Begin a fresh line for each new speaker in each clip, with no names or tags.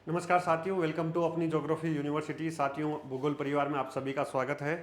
नमस्कार साथियों, welcome to अपनी ज्योग्राफी यूनिवर्सिटी। साथियों, भूगोल परिवार में आप सभी का स्वागत है।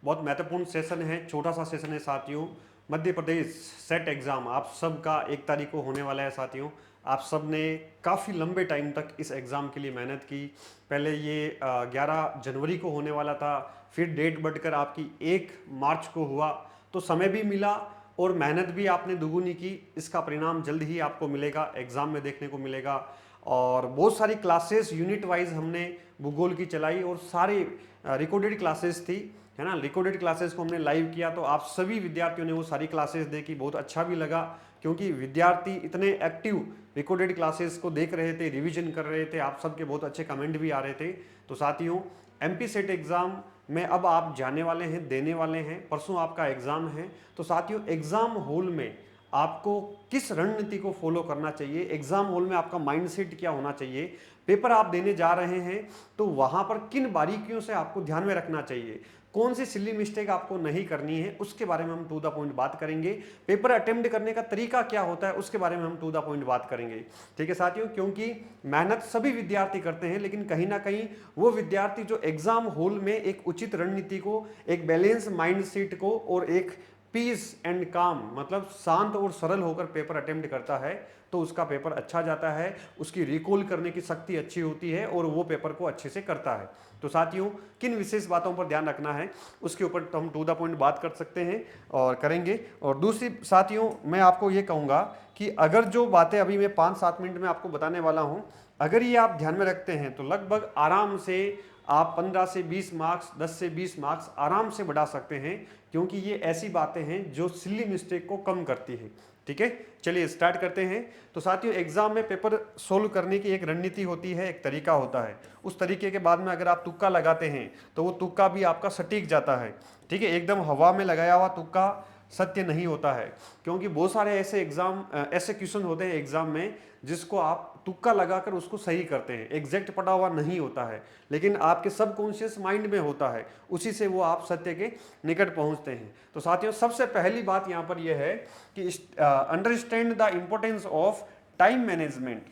बहुत महत्वपूर्ण सेशन है, छोटा सा सेशन है साथियों। मध्य प्रदेश सेट एग्ज़ाम आप सब का 1 तारीख को होने वाला है साथियों। आप सब ने काफ़ी लंबे टाइम तक इस एग्ज़ाम के लिए मेहनत की। पहले ये 11 जनवरी को होने वाला था, फिर डेट बढ़कर आपकी 1 मार्च को हुआ, तो समय भी मिला और मेहनत भी आपने दुगुनी की। इसका परिणाम जल्द ही आपको मिलेगा, एग्ज़ाम में देखने को मिलेगा। और बहुत सारी क्लासेस यूनिट वाइज हमने भूगोल की चलाई और सारी रिकॉर्डेड क्लासेस थी, है ना। रिकॉर्डेड क्लासेस को हमने लाइव किया, तो आप सभी विद्यार्थियों ने वो सारी क्लासेस देखी। बहुत अच्छा भी लगा क्योंकि विद्यार्थी इतने एक्टिव रिकॉर्डेड क्लासेस को देख रहे थे, रिवीजन कर रहे थे। आप सबके बहुत अच्छे कमेंट भी आ रहे थे। तो साथियों, एमपी सेट एग्ज़ाम में अब आप जाने वाले हैं, देने वाले हैं। परसों आपका एग्ज़ाम है। तो साथियों, एग्ज़ाम हॉल में आपको किस रणनीति को फॉलो करना चाहिए, एग्जाम हॉल में आपका माइंडसेट क्या होना चाहिए, पेपर आप देने जा रहे हैं तो वहां पर किन बारीकियों से आपको ध्यान में रखना चाहिए, कौन सी सिली मिस्टेक आपको नहीं करनी है, उसके बारे में हम टू द पॉइंट बात करेंगे। पेपर अटेम्प्ट करने का तरीका क्या होता है, उसके बारे में हम टू द पॉइंट बात करेंगे। ठीक है साथियों, क्योंकि मेहनत सभी विद्यार्थी करते हैं, लेकिन कहीं ना कहीं वो विद्यार्थी जो एग्जाम हॉल में एक उचित रणनीति को, एक बैलेंस माइंडसेट को और एक पीस एंड काम, मतलब शांत और सरल होकर पेपर अटेम्प्ट करता है, तो उसका पेपर अच्छा जाता है, उसकी रिकॉल करने की शक्ति अच्छी होती है और वो पेपर को अच्छे से करता है। तो साथियों, किन विशेष बातों पर ध्यान रखना है उसके ऊपर तो हम टू द पॉइंट बात कर सकते हैं और करेंगे। और दूसरी साथियों, मैं आपको ये कहूँगा कि अगर जो बातें अभी मैं 5-7 मिनट में आपको बताने वाला हूँ, अगर ये आप ध्यान में रखते हैं तो लगभग आराम से आप 15 से 20 मार्क्स, 10 से 20 मार्क्स आराम से बढ़ा सकते हैं, क्योंकि ये ऐसी बातें हैं जो सिली मिस्टेक को कम करती है। ठीक है, चलिए स्टार्ट करते हैं। तो साथियों, एग्जाम में पेपर सोल्व करने की एक रणनीति होती है, एक तरीका होता है। उस तरीके के बाद में अगर आप तुक्का लगाते हैं तो वो तुक्का भी आपका सटीक जाता है। ठीक है, एकदम हवा में लगाया हुआ तुक्का सत्य नहीं होता है, क्योंकि बहुत सारे ऐसे क्वेश्चन होते हैं एग्जाम में जिसको आप तुक्का लगाकर उसको सही करते हैं, एग्जैक्ट पढ़ा हुआ नहीं होता है, लेकिन आपके सबकॉन्शियस माइंड में होता है, उसी से वो आप सत्य के निकट पहुंचते हैं। तो साथियों, सबसे पहली बात यहाँ पर यह है कि understand the importance of time management.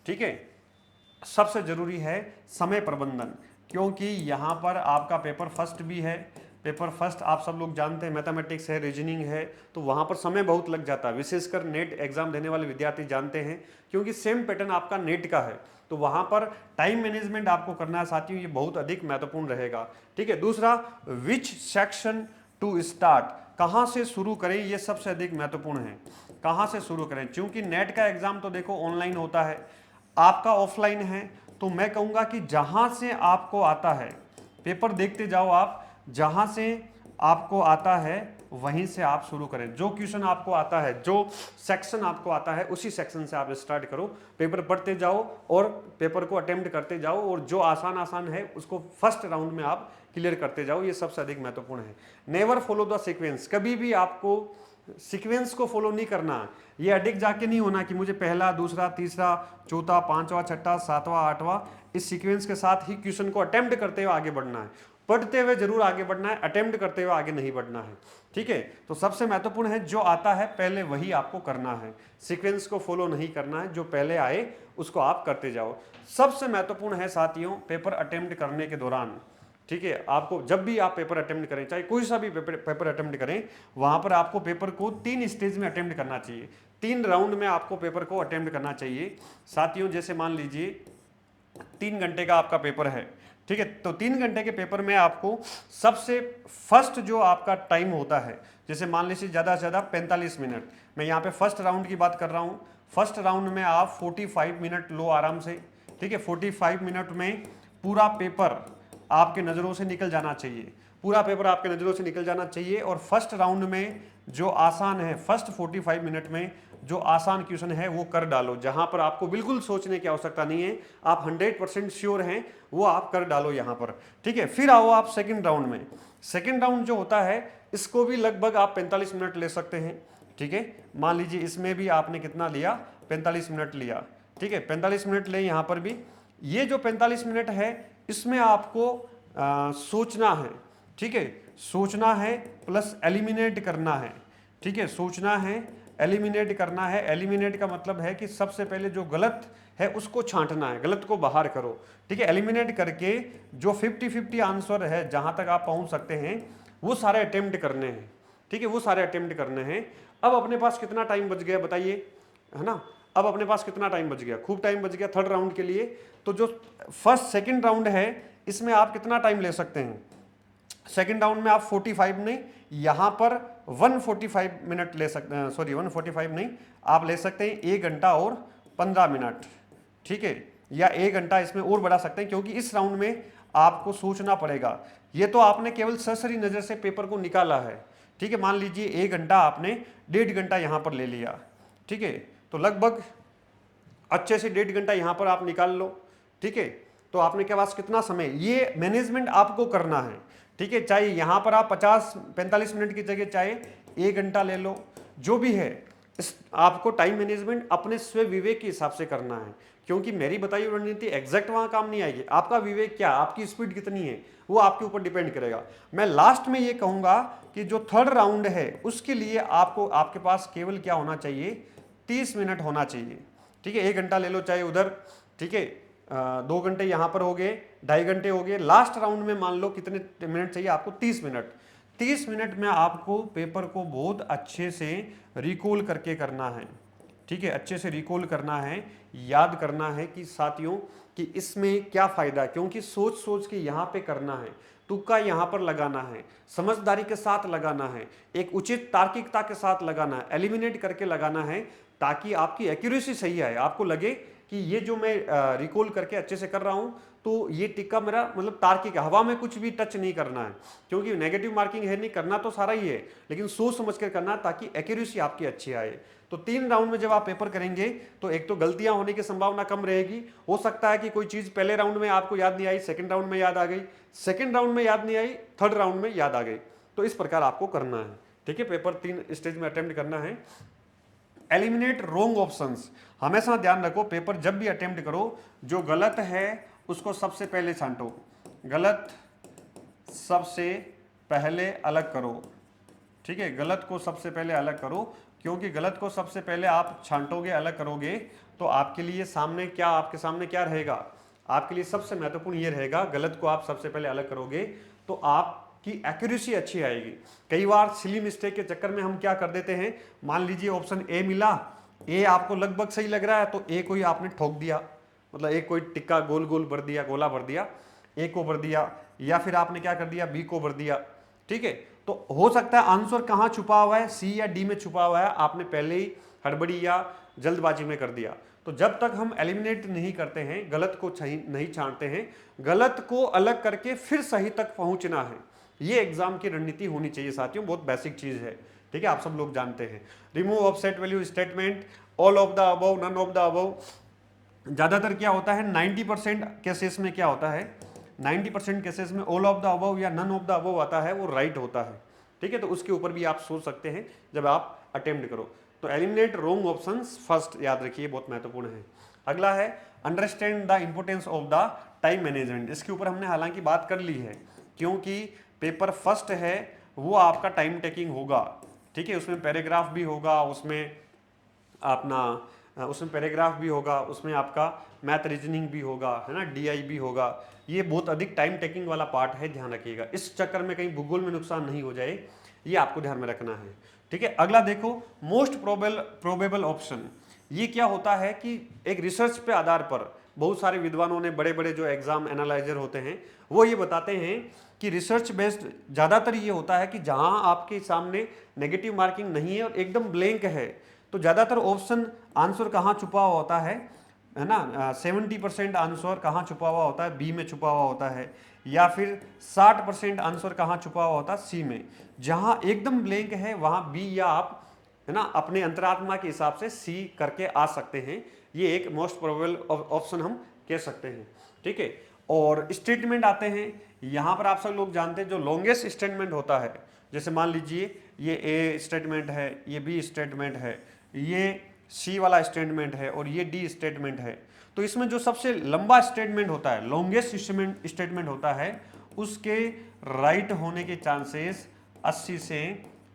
ठीक है, सबसे जरूरी है समय प्रबंधन, क्योंकि यहाँ पर आपका पेपर फर्स्ट भी है। पेपर फर्स्ट आप सब लोग जानते हैं, मैथमेटिक्स है, रीजनिंग है, तो वहाँ पर समय बहुत लग जाता है। विशेषकर नेट एग्जाम देने वाले विद्यार्थी जानते हैं, क्योंकि सेम पैटर्न आपका नेट का है, तो वहाँ पर टाइम मैनेजमेंट आपको करना है साथियों, ये बहुत अधिक महत्वपूर्ण रहेगा। ठीक है, दूसरा, विच सेक्शन टू स्टार्ट, कहाँ से शुरू करें, ये सबसे अधिक महत्वपूर्ण है। कहाँ से शुरू करें, क्योंकि नेट का एग्जाम तो देखो ऑनलाइन होता है, आपका ऑफलाइन है, तो मैं कहूँगा कि जहाँ से आपको आता है पेपर देखते जाओ आप, जहाँ से आपको आता है वहीं से आप शुरू करें। जो क्वेश्चन आपको आता है, जो सेक्शन आपको आता है, उसी सेक्शन से आप स्टार्ट करो, पेपर पढ़ते जाओ और पेपर को अटेम्प्ट करते जाओ, और जो आसान आसान है उसको फर्स्ट राउंड में आप क्लियर करते जाओ, ये सबसे अधिक महत्वपूर्ण है। नेवर फॉलो द सीक्वेंस, कभी भी आपको सीक्वेंस को फॉलो नहीं करना। ये अडिक जाके नहीं होना कि मुझे पहला, दूसरा, तीसरा, चौथा, पांचवा, छठा, सातवां, आठवां, इस सीक्वेंस के साथ ही क्वेश्चन को अटेम्प्ट करते हुए आगे बढ़ना है। पढ़ते हुए जरूर आगे बढ़ना है, अटेम्प्ट करते हुए आगे नहीं बढ़ना है। ठीक है, तो सबसे महत्वपूर्ण है जो आता है पहले वही आपको करना है, सीक्वेंस को फॉलो नहीं करना है, जो पहले आए उसको आप करते जाओ। सबसे महत्वपूर्ण है साथियों, पेपर अटेम्प्ट करने के दौरान, ठीक है, आपको जब भी आप पेपर अटेम्प्ट करें, चाहे कोई सा भी पेपर अटेम्प्ट करें, वहां पर आपको पेपर को 3 स्टेज में अटेम्प्ट करना चाहिए, 3 राउंड में आपको पेपर को अटेम्प्ट करना चाहिए साथियों। जैसे मान लीजिए 3 घंटे का आपका पेपर है, ठीक है, तो 3 घंटे के पेपर में आपको सबसे फर्स्ट जो आपका टाइम होता है, जैसे मान लीजिए ज़्यादा से ज़्यादा 45 मिनट, मैं यहाँ पे फर्स्ट राउंड की बात कर रहा हूँ। फर्स्ट राउंड में आप 45 मिनट लो आराम से। ठीक है, 45 मिनट में पूरा पेपर आपके नज़रों से निकल जाना चाहिए, पूरा पेपर आपके नज़रों से निकल जाना चाहिए। और फर्स्ट राउंड में जो आसान है, फर्स्ट 45 मिनट में जो आसान क्वेश्चन है वो कर डालो, जहां पर आपको बिल्कुल सोचने की आवश्यकता नहीं है, आप 100% श्योर हैं, वो आप कर डालो यहां पर। ठीक है, फिर आओ आप सेकंड राउंड में। सेकंड राउंड जो होता है, इसको भी लगभग आप 45 मिनट ले सकते हैं। ठीक है, मान लीजिए इसमें भी आपने कितना लिया, 45 मिनट लिया। ठीक है, 45 मिनट ले यहां पर भी। ये जो 45 मिनट है, इसमें आपको सोचना है। ठीक है, सोचना है प्लस एलिमिनेट करना है। ठीक है, सोचना है, एलिमिनेट करना है। एलिमिनेट का मतलब है कि सबसे पहले जो गलत है उसको छांटना है, गलत को बाहर करो, ठीक है। एलिमिनेट करके जो 50-50 आंसर है जहां तक आप पहुंच सकते हैं वो सारे अटेम्प्ट करने हैं, ठीक है, वो सारे अटेम्प्ट करने हैं। अब अपने पास कितना टाइम बच गया बताइए, है ना। अब अपने पास कितना टाइम बच गया, खूब टाइम बच गया थर्ड राउंड के लिए। तो जो फर्स्ट सेकंड राउंड है इसमें आप कितना टाइम ले सकते हैं, सेकंड राउंड में आप 45 नहीं, यहां पर 145 मिनट ले सकते हैं, सॉरी 145 नहीं, आप ले सकते हैं 1 घंटा और 15 मिनट, ठीक है, या 1 घंटा इसमें और बढ़ा सकते हैं, क्योंकि इस राउंड में आपको सोचना पड़ेगा। ये तो आपने केवल सरसरी नजर से पेपर को निकाला है, ठीक है। मान लीजिए 1 घंटा आपने 1.5 घंटा यहां पर ले लिया, ठीक है, तो लगभग अच्छे से 1.5 घंटा यहां पर आप निकाल लो, ठीक है। तो आपने के पास कितना समय, ये मैनेजमेंट आपको करना है, ठीक है। चाहे यहां पर आप 50-45 मिनट की जगह चाहे 1 घंटा ले लो, जो भी है इस आपको टाइम मैनेजमेंट अपने स्व विवेक के हिसाब से करना है, क्योंकि मेरी बताई हुई रणनीति एग्जैक्ट वहां काम नहीं आएगी। आपका विवेक क्या, आपकी स्पीड कितनी है, वो आपके ऊपर डिपेंड करेगा। मैं लास्ट में ये कहूंगा कि जो थर्ड राउंड है उसके लिए आपको, आपके पास केवल क्या होना चाहिए, 30 मिनट होना चाहिए, ठीक है। 1 घंटा ले लो चाहे उधर, ठीक है, 2 घंटे यहां पर हो गए, 2.5 घंटे हो गए। लास्ट राउंड में मान लो कितने मिनट चाहिए आपको, 30 मिनट। 30 मिनट में आपको पेपर को बहुत अच्छे से रिकॉल करके करना है, ठीक है, अच्छे से रिकॉल करना है, याद करना है कि साथियों कि इसमें क्या फायदा है, क्योंकि सोच सोच के यहां पे करना है, तुक्का यहां पर लगाना है, समझदारी के साथ लगाना है, एक उचित तार्किकता के साथ लगाना है, एलिमिनेट करके लगाना है, ताकि आपकी एक्यूरेसी सही आए, आपको लगे कि ये जो मैं रिकॉल करके अच्छे से कर रहा हूं तो ये टिक्का मेरा मतलब तार्किक है, हवा में कुछ भी टच नहीं करना है, क्योंकि नेगेटिव मार्किंग है नहीं, करना तो सारा ही है, लेकिन सोच समझ कर करना ताकि एक्यूरेसी आपकी अच्छी आए। तो 3 राउंड में जब आप पेपर करेंगे तो एक तो गलतियां होने की संभावना कम रहेगी, हो सकता है कि कोई चीज पहले राउंड में आपको याद नहीं आई, सेकंड राउंड में याद आ गई, सेकंड राउंड में याद नहीं आई, थर्ड राउंड में याद आ गई। तो इस प्रकार आपको करना है, ठीक है, पेपर 3 स्टेज में अटेम्प्ट करना है। एलिमिनेट रोंग ऑप्शंस, हमेशा ध्यान रखो पेपर जब भी अटेम्प्ट करो जो गलत है उसको सबसे पहले छांटो, गलत सबसे पहले अलग करो, ठीक है, गलत को सबसे पहले अलग करो, क्योंकि गलत को सबसे पहले आप छांटोगे, अलग करोगे तो आपके लिए सामने क्या, आपके सामने क्या रहेगा, आपके लिए सबसे महत्वपूर्ण ये रहेगा, गलत को आप सबसे पहले अलग करोगे तो आपकी एक्यूरेसी अच्छी आएगी। कई बार सिली मिस्टेक के चक्कर में हम क्या कर देते हैं, मान लीजिए ऑप्शन ए मिला, ए आपको लगभग सही लग रहा है तो ए को ही आपने ठोक दिया, मतलब एक कोई टिक्का गोल गोल भर दिया, गोला भर दिया, ए को भर दिया, या फिर आपने क्या कर दिया, बी को भर दिया, ठीक है। तो हो सकता है आंसर कहां छुपा हुआ है, सी या डी में छुपा हुआ है, आपने पहले ही हड़बड़ी या जल्दबाजी में कर दिया। तो जब तक हम एलिमिनेट नहीं करते हैं, गलत को नहीं छांटते हैं, गलत को अलग करके फिर सही तक पहुंचना है, ये एग्जाम की रणनीति होनी चाहिए साथियों, बहुत बेसिक चीज है, ठीक है, आप सब लोग जानते हैं। Remove offset value statement, all of the above, none of the above, ज्यादातर क्या होता है 90% केसेस में क्या होता है, 90% केसेस में ऑल ऑफ द अबव या नन ऑफ द अबव आता है, वो राइट होता है, ठीक है। तो उसके ऊपर भी आप सोच सकते हैं जब आप अटेम्प्ट करो। तो एलिमिनेट रोंग ऑप्शंस फर्स्ट, याद रखिए बहुत महत्वपूर्ण है। अगला है understand the importance of the time management, इसके ऊपर हमने हालांकि बात कर ली है, क्योंकि पेपर फर्स्ट है वो आपका टाइम टेकिंग होगा, ठीक है, उसमें पैराग्राफ भी होगा, उसमें उसमें पैराग्राफ भी होगा, उसमें आपका मैथ रीजनिंग भी होगा, है ना, डीआई भी होगा, ये बहुत अधिक टाइम टेकिंग वाला पार्ट है, ध्यान रखिएगा, इस चक्कर में कहीं भूगोल में नुकसान नहीं हो जाए, ये आपको ध्यान में रखना है, ठीक है। अगला देखो मोस्ट प्रोबेबल ऑप्शन, ये क्या होता है कि एक रिसर्च पे आधार पर बहुत सारे विद्वानों ने, बड़े बड़े जो एग्जाम एनालाइजर होते हैं वो ये बताते हैं कि रिसर्च बेस्ड ज़्यादातर ये होता है कि जहां आपके सामने नेगेटिव मार्किंग नहीं है और एकदम ब्लैंक है, तो ज़्यादातर ऑप्शन आंसर कहाँ छुपा हुआ होता है ना, 70% आंसर कहाँ छुपा हुआ होता है, बी में छुपा हुआ होता है, या फिर 60% आंसर कहाँ छुपा हुआ होता है, सी में। जहाँ एकदम ब्लैंक है वहाँ बी, या आप है ना अपने अंतरात्मा के हिसाब से सी करके आ सकते हैं, ये एक मोस्ट प्रोबेबल ऑप्शन हम कह सकते हैं, ठीक है। और स्टेटमेंट आते हैं, यहाँ पर आप सब लोग जानते हैं जो लॉन्गेस्ट स्टेटमेंट होता है, जैसे मान लीजिए ये ए स्टेटमेंट है, ये बी स्टेटमेंट है, ये सी वाला स्टेटमेंट है और ये डी स्टेटमेंट है, तो इसमें जो सबसे लंबा स्टेटमेंट होता है, लॉन्गेस्ट स्टेटमेंट होता है, उसके राइट होने के चांसेस 80 से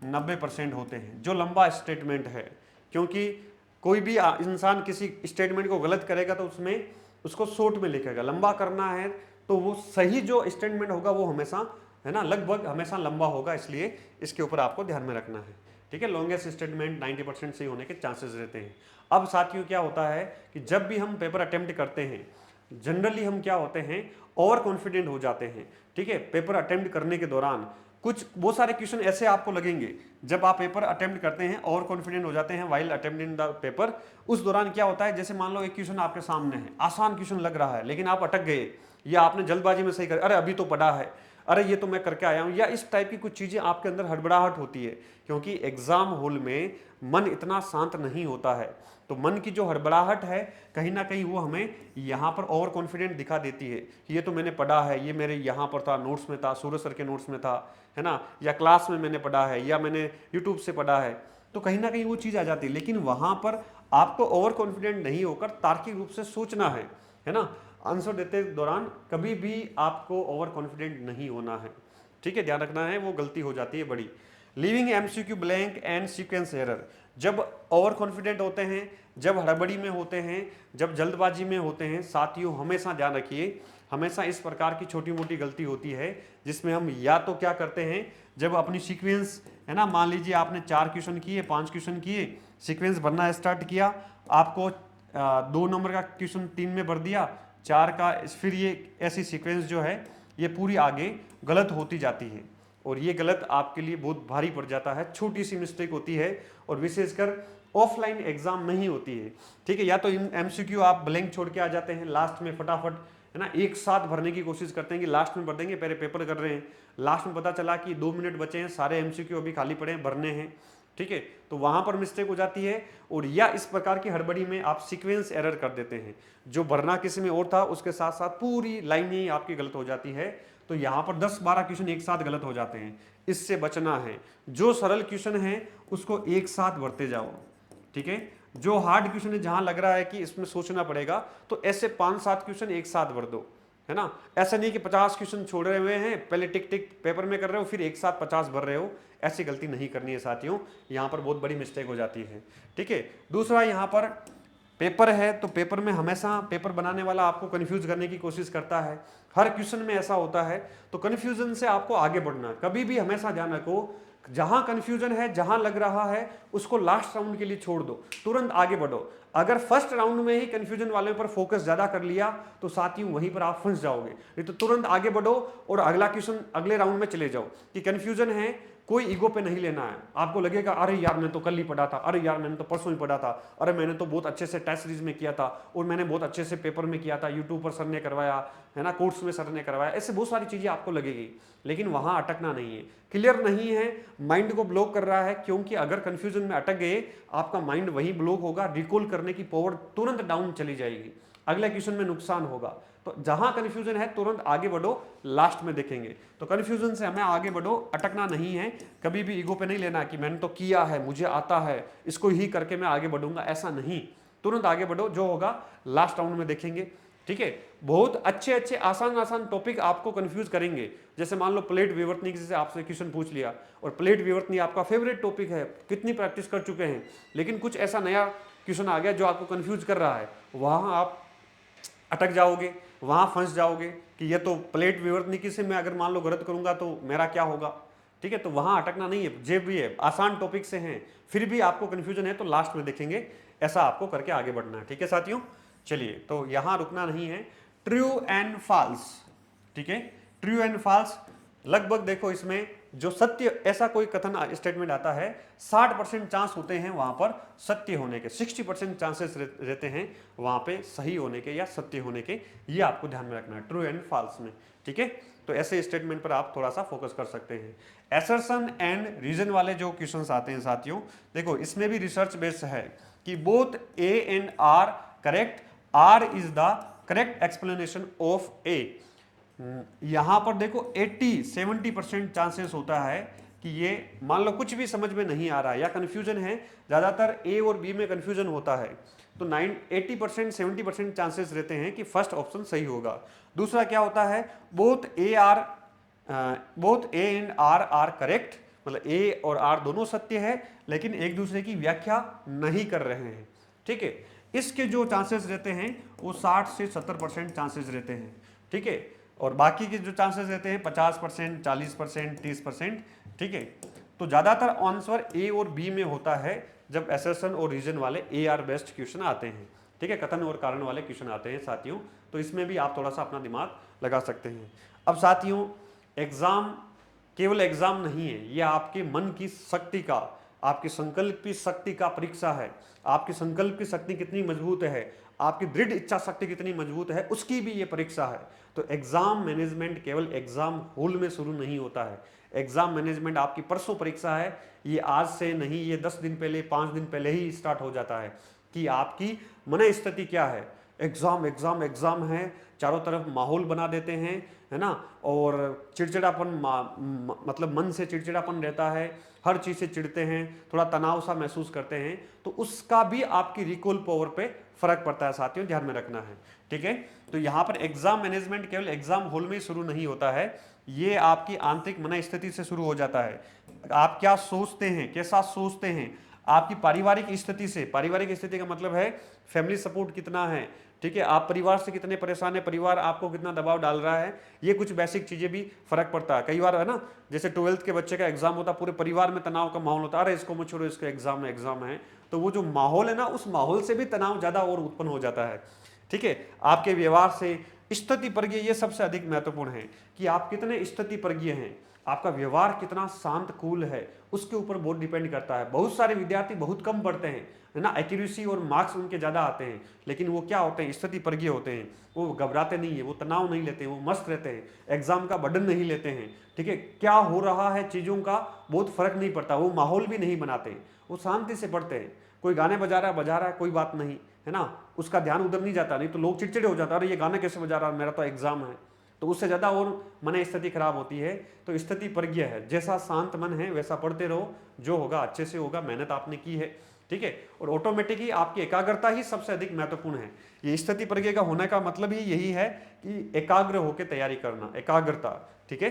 90% होते हैं, जो लंबा स्टेटमेंट है, क्योंकि कोई भी इंसान किसी स्टेटमेंट को गलत करेगा तो उसमें उसको शॉर्ट में लिखेगा, लंबा करना है तो वो सही जो स्टेटमेंट होगा वो हमेशा, है ना, लगभग हमेशा लंबा होगा, इसलिए इसके ऊपर आपको ध्यान में रखना है। ठीक है, लॉन्गेस्ट स्टेटमेंट 90% सही होने के चांसेस रहते हैं। अब साथियों क्या होता है कि जब भी हम पेपर अटेम्प्ट करते हैं, जनरली हम क्या होते हैं, ओवर कॉन्फिडेंट हो जाते हैं। ठीक है, पेपर अटेम्प्ट करने के दौरान कुछ बहुत सारे क्वेश्चन ऐसे आपको लगेंगे, जब आप पेपर अटेम्प्ट करते हैं ओवर कॉन्फिडेंट हो जाते हैं वाइल अटेम्प्टिंग द पेपर, उस दौरान क्या होता है, जैसे मान लो एक क्वेश्चन आपके सामने है, आसान क्वेश्चन लग रहा है, लेकिन आप अटक गए या आपने जल्दबाजी में सही कर, अरे अभी तो पढ़ा है, अरे ये तो मैं करके आया हूं, या इस टाइप की कुछ चीजें आपके अंदर हड़बड़ाहट होती है, क्योंकि एग्जाम हॉल में मन इतना शांत नहीं होता है। तो मन की जो हड़बड़ाहट है कहीं ना कहीं वो हमें यहाँ पर ओवर कॉन्फिडेंट दिखा देती है कि ये तो मैंने पढ़ा है, ये मेरे यहाँ पर था, नोट्स में था, सूरज सर के नोट्स में था, है ना, या क्लास में मैंने पढ़ा है, या मैंने यूट्यूब से पढ़ा है, तो कहीं ना कहीं वो चीज़ आ जाती है। लेकिन वहाँ पर आपको ओवर कॉन्फिडेंट नहीं होकर तार्किक रूप से सोचना है ना, आंसर देते दौरान कभी भी आपको ओवर कॉन्फिडेंट नहीं होना है। ठीक है, ध्यान रखना है, वो गलती हो जाती है बड़ी। Leaving MCQ blank and sequence error, जब ओवर कॉन्फिडेंट होते हैं, जब हड़बड़ी में होते हैं, जब जल्दबाजी में होते हैं, साथियों हमेशा ध्यान रखिए, हमेशा इस प्रकार की छोटी मोटी गलती होती है जिसमें हम या तो क्या करते हैं, जब अपनी सीक्वेंस, है ना, मान लीजिए आपने 4 क्वेश्चन किए, 5 क्वेश्चन किए, सीक्वेंस भरना स्टार्ट किया, आपको 2 नंबर का क्वेश्चन 3 में भर दिया, 4 का, फिर ये ऐसी सीक्वेंस जो है ये पूरी आगे गलत होती जाती है, और ये गलत आपके लिए बहुत भारी पड़ जाता है। छोटी सी मिस्टेक होती है, और विशेषकर ऑफलाइन एग्जाम में ही होती है। ठीक है, या तो एमसीक्यू आप ब्लैंक छोड़ के आ जाते हैं, लास्ट में फटाफट, है ना, एक साथ भरने की कोशिश करते हैं कि लास्ट में भर देंगे, पहले पेपर कर रहे हैं, लास्ट में पता चला कि 2 मिनट बचे हैं, सारे एमसीक्यू अभी खाली पड़े हैं, भरने हैं। ठीक है, तो वहां पर मिस्टेक हो जाती है, और या इस प्रकार की हड़बड़ी में आप सीक्वेंस एरर कर देते हैं, जो भरना किसी में और था उसके साथ साथ पूरी लाइन ही आपकी गलत हो जाती है, तो यहाँ पर 10-12 क्वेश्चन एक साथ गलत हो जाते हैं। इससे बचना है, जो सरल क्वेश्चन है उसको एक साथ भरते जाओ। ठीक है, जो हार्ड क्वेश्चन है, जहां लग रहा है कि इसमें सोचना पड़ेगा, तो ऐसे 5-7 क्वेश्चन एक साथ भर दो, है ना। ऐसा नहीं कि 50 क्वेश्चन छोड़े हुए हैं, पहले टिक टिक पेपर में कर रहे हो, फिर एक साथ 50 भर रहे हो, ऐसी गलती नहीं करनी है साथियों, यहाँ पर बहुत बड़ी मिस्टेक हो जाती है। ठीक है, दूसरा, यहाँ पर पेपर है, तो पेपर में हमेशा पेपर बनाने वाला आपको कंफ्यूज करने की कोशिश करता है, हर क्वेश्चन में ऐसा होता है, तो कंफ्यूजन से आपको आगे बढ़ना, कभी भी हमेशा ध्यान रखो, जहां कंफ्यूजन है, जहां लग रहा है, उसको लास्ट राउंड के लिए छोड़ दो, तुरंत आगे बढ़ो। अगर फर्स्ट राउंड में ही कंफ्यूजन वाले पर फोकस ज्यादा कर लिया तो साथियों वहीं पर आप फंस जाओगे, नहीं तो तुरंत आगे बढ़ो और अगला क्वेश्चन अगले राउंड में चले जाओ। कि कंफ्यूजन है, कोई ईगो पे नहीं लेना है, आपको लगेगा अरे यार मैंने तो कल ही पढ़ा था, अरे यार मैंने तो परसों ही पढ़ा था, अरे मैंने तो बहुत अच्छे से टेस्ट सीरीज में किया था, और मैंने बहुत अच्छे से पेपर में किया था, यूट्यूब पर सर ने करवाया, है ना, कोर्स में सर ने करवाया, ऐसे बहुत सारी चीजें आपको लगेगी, लेकिन वहां अटकना नहीं है, क्लियर नहीं है, माइंड को ब्लॉक कर रहा है, क्योंकि अगर कंफ्यूजन में अटक गए आपका माइंड वहीं ब्लॉक होगा, रिकॉल करने की पावर तुरंत डाउन चली जाएगी, अगले क्वेश्चन में नुकसान होगा। तो जहां कंफ्यूजन है तुरंत आगे बढ़ो, लास्ट में देखेंगे। तो कंफ्यूजन से हमें आगे बढ़ो, अटकना नहीं है, कभी भी ईगो पे नहीं लेना कि मैंने तो किया है, मुझे आता है, इसको ही करके मैं आगे बढ़ूंगा, ऐसा नहीं, तुरंत आगे बढ़ो, जो होगा लास्ट राउंड में देखेंगे। ठीक है, बहुत अच्छे अच्छे आसान आसान टॉपिक आपको कंफ्यूज करेंगे, जैसे मान लो प्लेट विवर्तनी, किसी से आपसे क्वेश्चन पूछ लिया और प्लेट विवर्तनी आपका फेवरेट टॉपिक है, कितनी प्रैक्टिस कर चुके हैं, लेकिन कुछ ऐसा नया क्वेश्चन आ गया जो आपको कंफ्यूज कर रहा है, वहां आप अटक जाओगे, वहां फंस जाओगे कि ये तो प्लेट विवर्तनिकी से मैं अगर मान लो गलत करूंगा तो मेरा क्या होगा। ठीक है, तो वहां अटकना नहीं है, जे भी है आसान टॉपिक से हैं, फिर भी आपको कंफ्यूजन है तो लास्ट में देखेंगे, ऐसा आपको करके आगे बढ़ना है। ठीक है साथियों, चलिए, तो यहां रुकना नहीं है। ट्रू एंड फॉल्स, ठीक है, ट्रू एंड फॉल्स, लगभग देखो इसमें जो सत्य, ऐसा कोई कथन स्टेटमेंट आता है, 60% चांस होते हैं वहां पर सत्य होने के, 60% चांसेस रहते हैं वहां पे सही होने के या सत्य होने के, ये आपको ध्यान में रखना है ट्रू एंड फॉल्स में। ठीक है, तो ऐसे स्टेटमेंट पर आप थोड़ा सा फोकस कर सकते हैं। एसर्शन एंड रीजन वाले जो क्वेश्चंस आते हैं साथियों, देखो इसमें भी रिसर्च बेस्ड है कि both A and R correct, R is the correct explanation of A. यहां पर देखो 80-70% चांसेस होता है कि ये, मान लो कुछ भी समझ में नहीं आ रहा है या कंफ्यूजन है, ज्यादातर ए और बी में कंफ्यूजन होता है, तो 80% 70% चांसेस रहते हैं कि फर्स्ट ऑप्शन सही होगा। दूसरा क्या होता है, both A and R are correct, मतलब ए और आर दोनों सत्य है, लेकिन एक दूसरे की व्याख्या नहीं कर रहे हैं, ठीक है। इसके जो चांसेस रहते हैं वो 60 से 70% चांसेस रहते हैं, ठीक है। और बाकी के जो चांसेस रहते हैं 50%, 40%, 30%, ठीक है। तो ज़्यादातर आंसर ए और बी में होता है जब एसर्शन और रीजन वाले ए आर बेस्ड क्वेश्चन आते हैं, ठीक है, कथन और कारण वाले क्वेश्चन आते हैं साथियों। तो इसमें भी आप थोड़ा सा अपना दिमाग लगा सकते हैं। अब साथियों, एग्जाम केवल एग्जाम नहीं है, ये आपके मन की शक्ति का, आपकी संकल्प की शक्ति का परीक्षा है। आपकी संकल्प की शक्ति कितनी मजबूत है, आपकी दृढ़ इच्छा शक्ति कितनी मजबूत है, उसकी भी ये परीक्षा है। तो एग्जाम मैनेजमेंट केवल एग्जाम हॉल में शुरू नहीं होता है। एग्जाम मैनेजमेंट आपकी परसों परीक्षा है, ये आज से नहीं, ये 10 दिन पहले, 5 दिन पहले ही स्टार्ट हो जाता है कि आपकी मन स्थिति क्या है। एग्जाम एग्जाम एग्जाम है, चारों तरफ माहौल बना देते हैं, है ना, और चिड़चिड़ापन, मतलब मन से चिड़चिड़ापन रहता है, हर चीज़ से चिढ़ते हैं, थोड़ा तनाव सा महसूस करते हैं, तो उसका भी आपकी रिकॉल पावर पे फर्क पड़ता है साथियों, ध्यान में रखना है, ठीक है। तो यहाँ पर एग्जाम मैनेजमेंट केवल एग्जाम हॉल में ही शुरू नहीं होता है, ये आपकी आंतरिक मन स्थिति से शुरू हो जाता है। आप क्या सोचते हैं, कैसा सोचते हैं, आपकी पारिवारिक स्थिति से, पारिवारिक स्थिति का मतलब है फैमिली सपोर्ट कितना है, ठीक है, आप परिवार से कितने परेशान है, परिवार आपको कितना दबाव डाल रहा है, ये कुछ बेसिक चीजें भी फर्क पड़ता है। कई बार है ना, जैसे 12th के बच्चे का एग्जाम होता है, पूरे परिवार में तनाव का माहौल होता है, अरे इसको मत छोड़ो, इसका एग्जाम है, तो वो जो माहौल है ना, उस माहौल से भी तनाव ज्यादा और उत्पन्न हो जाता है, ठीक है। आपके व्यवहार से, स्थिति परकीय, ये सबसे अधिक महत्वपूर्ण है कि आप कितने स्थिति परकीय हैं, आपका व्यवहार कितना शांत कूल है, उसके ऊपर बहुत डिपेंड करता है। बहुत सारे विद्यार्थी बहुत कम पढ़ते हैं, है ना, एक्यूरेसी और मार्क्स उनके ज़्यादा आते हैं, लेकिन वो क्या होते हैं, स्थिति परकीय होते हैं, वो घबराते नहीं है, वो तनाव नहीं लेते हैं, वो मस्त रहते हैं, एग्जाम का बर्डन नहीं लेते हैं, ठीक है, क्या हो रहा है चीज़ों का बहुत फर्क नहीं पड़ता, वो माहौल भी नहीं बनाते, वो शांति से पढ़ते हैं। कोई गाने बजा रहा है कोई बात नहीं, है ना, उसका ध्यान उधर नहीं जाता, नहीं तो लोग चिड़चिड़े हो जाता है, अरे ये गाना कैसे बजा रहा है, मेरा तो एग्जाम है, तो उससे ज़्यादा और मन स्थिति खराब होती है। तो स्थिति परकीय है, जैसा शांत मन है वैसा पढ़ते रहो, जो होगा अच्छे से होगा, मेहनत आपने की है, ठीक है। और ऑटोमेटिकली आपकी एकाग्रता ही सबसे अधिक महत्वपूर्ण है। ये स्थिति परकीय का होने का मतलब ही यही है कि एकाग्र होकर तैयारी करना, एकाग्रता, ठीक है।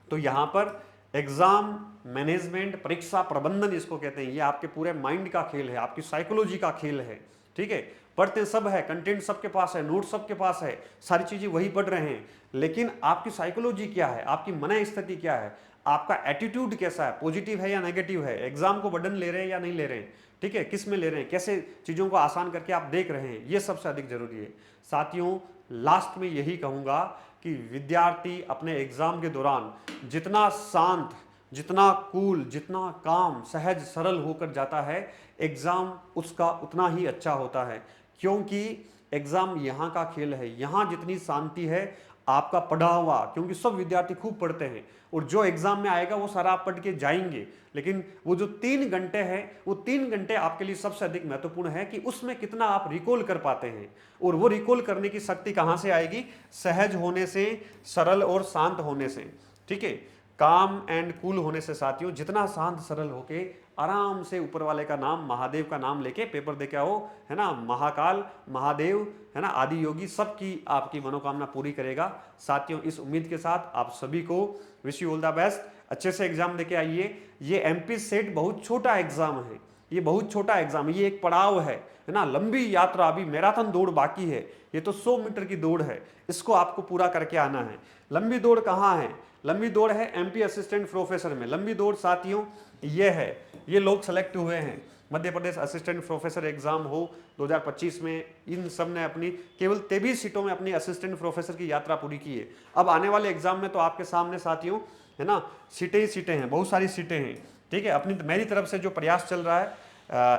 तो यहाँ पर एग्जाम मैनेजमेंट, परीक्षा प्रबंधन इसको कहते हैं, ये आपके पूरे माइंड का खेल है, आपकी साइकोलॉजी का खेल है, ठीक है। पढ़ते सब है, कंटेंट सबके पास है, नोट सबके पास है, सारी चीजें वही पढ़ रहे हैं, लेकिन आपकी साइकोलॉजी क्या है, आपकी मन स्थिति क्या है, आपका एटीट्यूड कैसा है, पॉजिटिव है या नेगेटिव है, एग्जाम को बर्डन ले रहे हैं या नहीं ले रहे हैं, ठीक है, किस में ले रहे हैं, कैसे चीजों को आसान करके आप देख रहे हैं, ये सबसे अधिक जरूरी है साथियों। लास्ट में यही कहूंगा कि विद्यार्थी अपने एग्जाम के दौरान जितना शांत, जितना कूल, जितना काम, सहज सरल होकर जाता है, एग्जाम उसका उतना ही अच्छा होता है, क्योंकि एग्जाम यहाँ का खेल है, यहाँ जितनी शांति है आपका पढ़ा हुआ, क्योंकि सब विद्यार्थी खूब पढ़ते हैं और जो एग्जाम में आएगा वो सारा आप पढ़ के जाएंगे, लेकिन वो जो 3 घंटे हैं, वो 3 घंटे आपके लिए सबसे अधिक महत्वपूर्ण है कि उसमें कितना आप रिकॉल कर पाते हैं। और वो रिकॉल करने की शक्ति कहाँ से आएगी, सहज होने से, सरल और शांत होने से, ठीक है, काम एंड कूल होने से साथियों। जितना शांत सरल होके आराम से ऊपर वाले का नाम, महादेव का नाम लेके पेपर दे के आओ, है ना, महाकाल, महादेव, है ना, आदि योगी सबकी आपकी मनोकामना पूरी करेगा साथियों। इस उम्मीद के साथ आप सभी को wish you all the best, अच्छे से एग्जाम देके आइए। ये एमपी सेट बहुत छोटा एग्जाम है, ये बहुत छोटा एग्जाम है, ये एक पड़ाव है ना, लंबी यात्रा, अभी मैराथन दौड़ बाकी है, ये तो 100 मीटर की दौड़ है, इसको आपको पूरा करके आना है। लंबी दौड़ कहाँ है, लंबी दौड़ है एमपी असिस्टेंट प्रोफेसर में। लंबी दौड़ साथियों ये है, ये लोग सेलेक्ट हुए हैं, Madhya Pradesh assistant professor exam हो 2025 में, इन सब ने अपनी केवल 23 सीटों में अपनी असिस्टेंट प्रोफेसर की यात्रा पूरी की है। अब आने वाले एग्जाम में तो आपके सामने साथियों, है ना, सीटें ही सीटें हैं, बहुत सारी सीटें हैं, ठीक है। अपनी मेरी तरफ से जो प्रयास चल रहा है,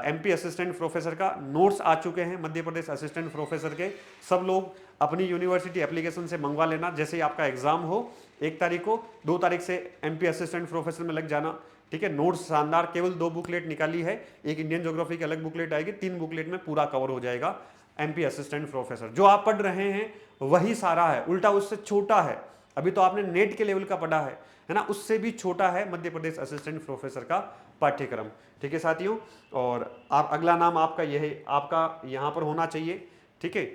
एमपी असिस्टेंट प्रोफेसर का नोट्स आ चुके हैं मध्य प्रदेश असिस्टेंट प्रोफेसर के, सब लोग अपनी यूनिवर्सिटी एप्लीकेशन से मंगवा लेना। जैसे ही आपका एग्जाम हो 1 तारीख को, 2 तारीख से एमपी असिस्टेंट प्रोफेसर में लग जाना, ठीक है। नोट्स शानदार, केवल 2 बुकलेट निकाली है, एक इंडियन ज्योग्राफी की अलग बुकलेट आएगी, 3 बुकलेट में पूरा कवर हो जाएगा एमपी असिस्टेंट प्रोफेसर। जो आप पढ़ रहे हैं वही सारा है, उल्टा उससे छोटा है, अभी तो आपने नेट के लेवल का पढ़ा है ना, उससे भी छोटा है मध्य प्रदेश असिस्टेंट प्रोफेसर का पाठ्यक्रम, ठीक है साथियों। और आप अगला नाम आपका यह है, आपका यहाँ पर होना चाहिए, ठीक है।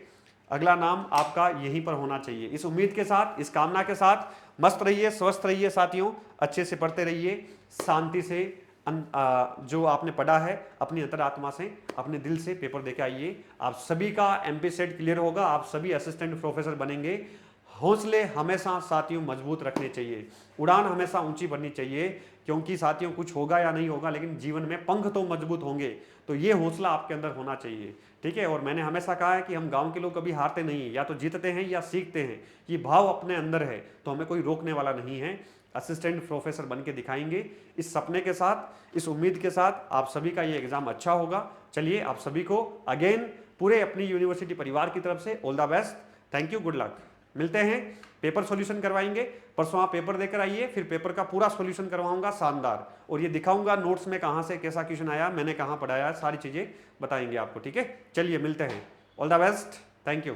अगला नाम आपका यहीं पर होना चाहिए। इस उम्मीद के साथ, इस कामना के साथ मस्त रहिए, स्वस्थ रहिए साथियों, अच्छे से पढ़ते रहिए, शांति से जो आपने पढ़ा है अपनी अंतरात्मा से, अपने दिल से पेपर देके आइए। आप सभी का एमपी सेट क्लियर होगा, आप सभी असिस्टेंट प्रोफेसर बनेंगे। हौसले हमेशा साथियों मजबूत रखने चाहिए, उड़ान हमेशा ऊंची बननी चाहिए, क्योंकि साथियों कुछ होगा या नहीं होगा लेकिन जीवन में पंख तो मजबूत होंगे। तो ये हौसला आपके अंदर होना चाहिए, ठीक है। और मैंने हमेशा कहा है कि हम गांव के लोग कभी हारते नहीं हैं, या तो जीतते हैं या सीखते हैं। ये भाव अपने अंदर है तो हमें कोई रोकने वाला नहीं है। असिस्टेंट प्रोफेसर बन के दिखाएंगे, इस सपने के साथ, इस उम्मीद के साथ आप सभी का ये एग्जाम अच्छा होगा। चलिए आप सभी को अगेन पूरे अपनी यूनिवर्सिटी परिवार की तरफ से all the best, thank you, good luck. मिलते हैं, पेपर सॉल्यूशन करवाएंगे, परसों आप पेपर देकर आइए, फिर पेपर का पूरा सॉल्यूशन करवाऊंगा शानदार, और ये दिखाऊंगा नोट्स में कहाँ से कैसा क्वेश्चन आया, मैंने कहाँ पढ़ाया, सारी चीज़ें बताएंगे आपको, ठीक है। चलिए मिलते हैं, all the best, thank you.